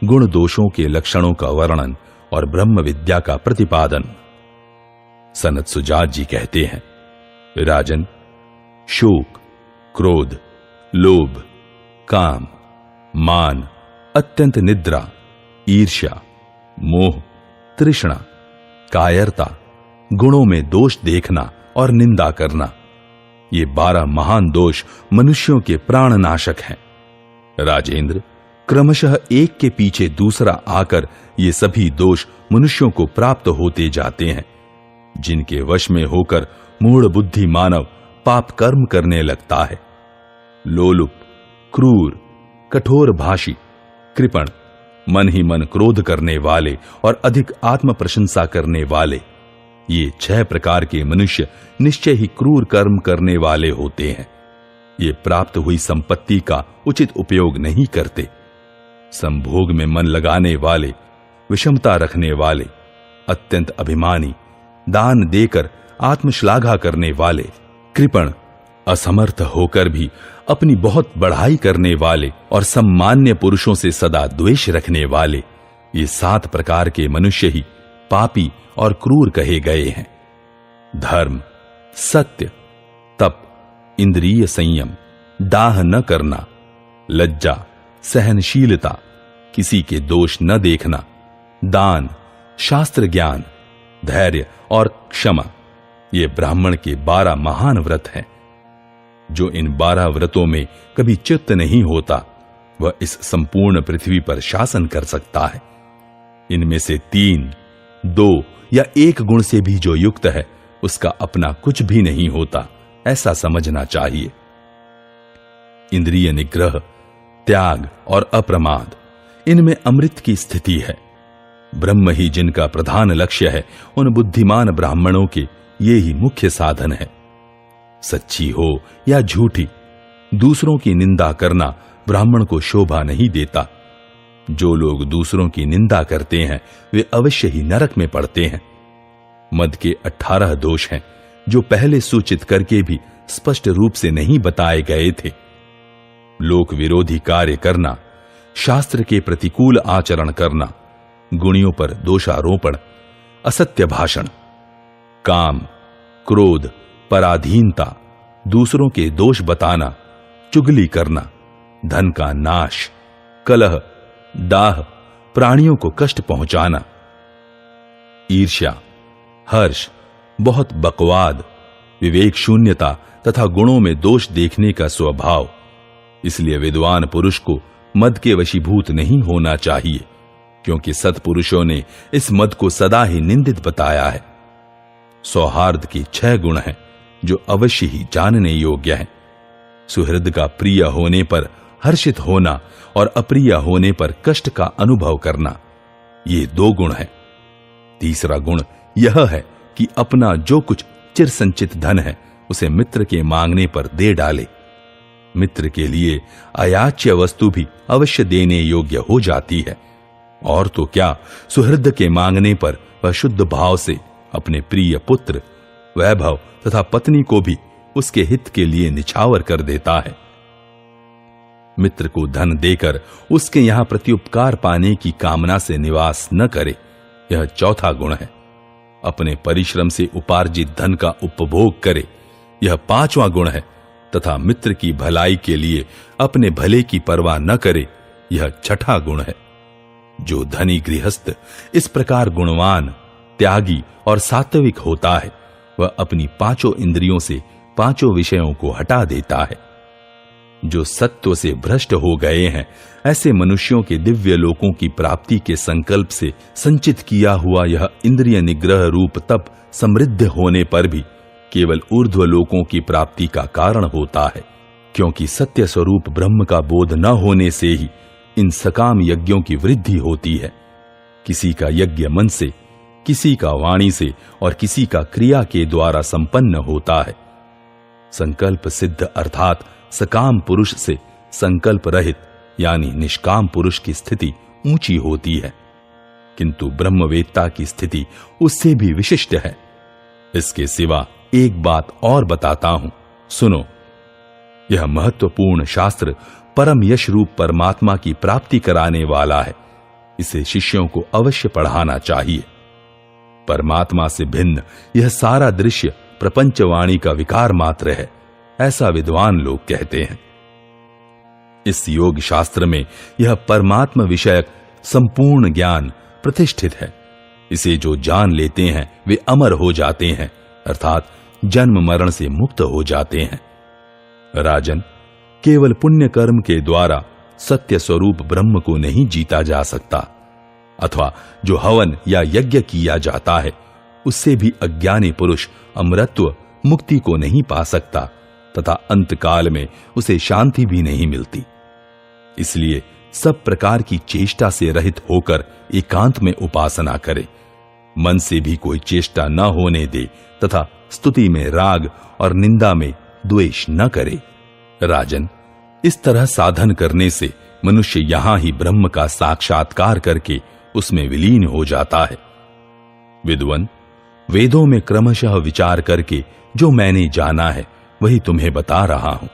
गुण दोषों के लक्षणों का वर्णन और ब्रह्म विद्या का प्रतिपादन। सनत सुजात जी कहते हैं, राजन, शोक, क्रोध, लोभ, काम, मान, अत्यंत निद्रा, ईर्ष्या, मोह, तृष्णा, कायरता, गुणों में दोष देखना और निंदा करना, ये 12 महान दोष मनुष्यों के प्राणनाशक हैं। राजेंद्र, क्रमशः एक के पीछे दूसरा आकर ये सभी दोष मनुष्यों को प्राप्त होते जाते हैं, जिनके वश में होकर मूढ़ बुद्धि मानव पाप कर्म करने लगता है। लोलुप, क्रूर, कठोर भाषी, कृपण, मन ही मन क्रोध करने वाले और अधिक आत्म प्रशंसा करने वाले, ये 6 प्रकार के मनुष्य निश्चय ही क्रूर कर्म करने वाले होते हैं। ये प्राप्त हुई संपत्ति का उचित उपयोग नहीं करते। संभोग में मन लगाने वाले, विषमता रखने वाले, अत्यंत अभिमानी, दान देकर आत्मश्लाघा करने वाले, कृपण, असमर्थ होकर भी अपनी बहुत बढ़ाई करने वाले और सम्मान्य पुरुषों से सदा द्वेष रखने वाले, ये 7 प्रकार के मनुष्य ही पापी और क्रूर कहे गए हैं। धर्म, सत्य, तप, इंद्रिय संयम, दाह न करना, लज्जा, सहनशीलता, किसी के दोष न देखना, दान, शास्त्र ज्ञान, धैर्य और क्षमा, ये ब्राह्मण के 12 महान व्रत हैं। जो इन 12 व्रतों में कभी चित्त नहीं होता, वह इस संपूर्ण पृथ्वी पर शासन कर सकता है। इनमें से 3, 2 या 1 गुण से भी जो युक्त है, उसका अपना कुछ भी नहीं होता, ऐसा समझना चाहिए। इंद्रिय निग्रह, त्याग और अप्रमाद, इनमें अमृत की स्थिति है। ब्रह्म ही जिनका प्रधान लक्ष्य है, उन बुद्धिमान ब्राह्मणों के ये ही मुख्य साधन है। सच्ची हो या झूठी, दूसरों की निंदा करना ब्राह्मण को शोभा नहीं देता। जो लोग दूसरों की निंदा करते हैं, वे अवश्य ही नरक में पड़ते हैं। मद के 18 दोष हैं, जो पहले सूचित करके भी स्पष्ट रूप से नहीं बताए गए थे। लोक विरोधी कार्य करना, शास्त्र के प्रतिकूल आचरण करना, गुणियों पर दोषारोपण, असत्य भाषण, काम, क्रोध, पराधीनता, दूसरों के दोष बताना, चुगली करना, धन का नाश, कलह, दाह, प्राणियों को कष्ट पहुंचाना, ईर्ष्या, हर्ष, बहुत बकवाद, विवेक शून्यता तथा गुणों में दोष देखने का स्वभाव। इसलिए विद्वान पुरुष को मद के वशीभूत नहीं होना चाहिए, क्योंकि सत्पुरुषों ने इस मद को सदा ही निंदित बताया है। सौहार्द के 6 गुण हैं, जो अवश्य ही जानने योग्य हैं। सुहृद का प्रिय होने पर हर्षित होना और अप्रिय होने पर कष्ट का अनुभव करना, ये 2 गुण हैं। तीसरा गुण यह है कि अपना जो कुछ चिर संचित धन है, उसे मित्र के मांगने पर दे डाले। मित्र के लिए अयाच्य वस्तु भी अवश्य देने योग्य हो जाती है, और तो क्या, सुहृद के मांगने पर वह शुद्ध भाव से अपने प्रिय पुत्र, वैभव तथा पत्नी को भी उसके हित के लिए निछावर कर देता है। मित्र को धन देकर उसके यहां प्रत्युपकार पाने की कामना से निवास न करे, यह चौथा गुण है। अपने परिश्रम से उपार्जित धन का उपभोग करे, यह 5वां गुण है। तथा मित्र की भलाई के लिए अपने भले की परवाह न करे, यह 6ठा गुण है। जो धनी गृहस्थ इस प्रकार गुणवान, त्यागी और सात्विक होता है, वह अपनी 5 इंद्रियों से 5 विषयों को हटा देता है। जो सत्व से भ्रष्ट हो गए हैं, ऐसे मनुष्यों के दिव्य लोकों की प्राप्ति के संकल्प से संचित किया हुआ यह इंद्रिय निग्रह रूप तप समृद्ध होने पर भी केवल ऊर्ध्व लोकों की प्राप्ति का कारण होता है, क्योंकि सत्य स्वरूप ब्रह्म का बोध न होने से ही इन सकाम यज्ञों की वृद्धि होती है। किसी का यज्ञ मन से, किसी का वाणी से और किसी का क्रिया के द्वारा संपन्न होता है। संकल्प सिद्ध अर्थात सकाम पुरुष से संकल्प रहित यानी निष्काम पुरुष की स्थिति ऊंची होती है, किंतु ब्रह्मवेत्ता की स्थिति उससे भी विशिष्ट है। इसके सिवा एक बात और बताता हूं, सुनो। यह महत्वपूर्ण शास्त्र परम यश रूप परमात्मा की प्राप्ति कराने वाला है, इसे शिष्यों को अवश्य पढ़ाना चाहिए। परमात्मा से भिन्न यह सारा दृश्य प्रपंचवाणी का विकार मात्र है, ऐसा विद्वान लोग कहते हैं। इस योग शास्त्र में यह परमात्मा विषयक संपूर्ण ज्ञान प्रतिष्ठित है। इसे जो जान लेते हैं वे अमर हो जाते हैं, अर्थात जन्म मरण से मुक्त हो जाते हैं। राजन, केवल पुण्य कर्म के द्वारा सत्य स्वरूप ब्रह्म को नहीं जीता जा सकता, अथवा जो हवन या यज्ञ किया जाता है उससे भी अज्ञानी पुरुष अमरत्व मुक्ति को नहीं पा सकता, तथा अंतकाल में उसे शांति भी नहीं मिलती। इसलिए सब प्रकार की चेष्टा से रहित होकर एकांत में उपासना करे, मन से भी कोई चेष्टा न होने दे, तथा स्तुति में राग और निंदा में द्वेष न करे। राजन, इस तरह साधन करने से मनुष्य यहां ही ब्रह्म का साक्षात्कार करके उसमें विलीन हो जाता है। विद्वन, वेदों में क्रमशः विचार करके जो मैंने जाना है वही तुम्हें बता रहा हूं।